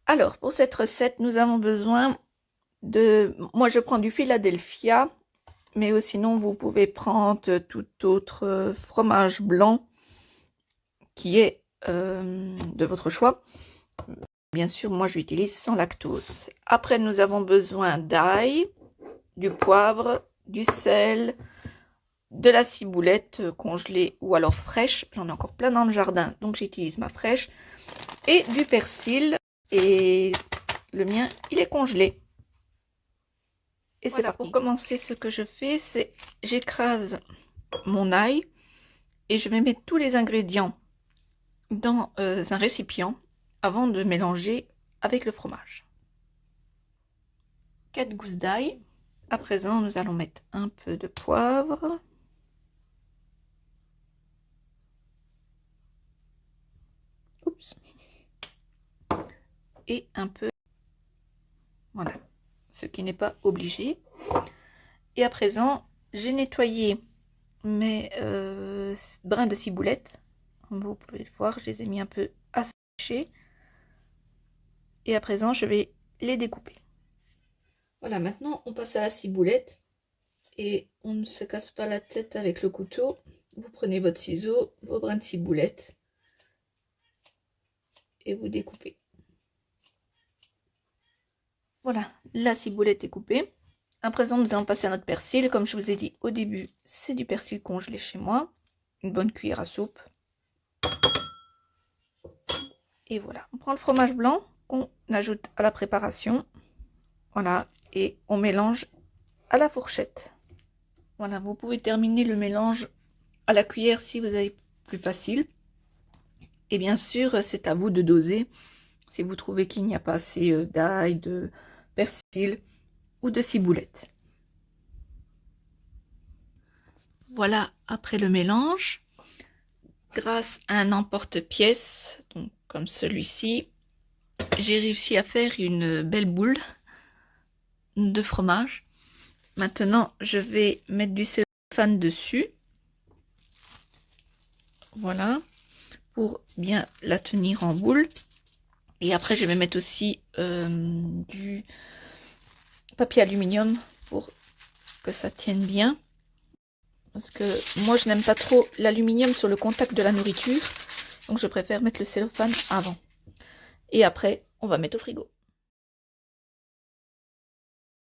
Alors, pour cette recette, nous avons besoin de... Moi, je prends du Philadelphia, mais sinon, vous pouvez prendre tout autre fromage blanc qui est de votre choix. Bien sûr, moi, j'utilise sans lactose. Après, nous avons besoin d'ail, du poivre, du sel, de la ciboulette congelée ou alors fraîche. J'en ai encore plein dans le jardin, donc j'utilise ma fraîche. Et du persil. Et le mien, il est congelé. Et c'est parti. Pour commencer, ce que je fais, c'est j'écrase mon ail et je vais mettre tous les ingrédients dans un récipient avant de mélanger avec le fromage. 4 gousses d'ail. À présent, nous allons mettre un peu de poivre. Oups. Et un peu, voilà, ce qui n'est pas obligé. Et à présent, j'ai nettoyé mes brins de ciboulette. Vous pouvez le voir, je les ai mis un peu à sécher. Et à présent, je vais les découper. Voilà, maintenant on passe à la ciboulette. Et on ne se casse pas la tête avec le couteau. Vous prenez votre ciseau, vos brins de ciboulette. Et vous découpez. Voilà, la ciboulette est coupée. À présent, nous allons passer à notre persil. Comme je vous ai dit au début, c'est du persil congelé chez moi. Une bonne cuillère à soupe. Et voilà, on prend le fromage blanc qu'on ajoute à la préparation. Voilà, et on mélange à la fourchette. Voilà, vous pouvez terminer le mélange à la cuillère si vous avez plus facile. Et bien sûr, c'est à vous de doser. Si vous trouvez qu'il n'y a pas assez d'ail, de persil ou de ciboulette. Voilà, après le mélange, grâce à un emporte-pièce, donc comme celui-ci, j'ai réussi à faire une belle boule de fromage. Maintenant, je vais mettre du cellophane dessus. Voilà, pour bien la tenir en boule. Et après, je vais mettre aussi du papier aluminium pour que ça tienne bien. Parce que moi, je n'aime pas trop l'aluminium sur le contact de la nourriture. Donc, je préfère mettre le cellophane avant. Et après, on va mettre au frigo.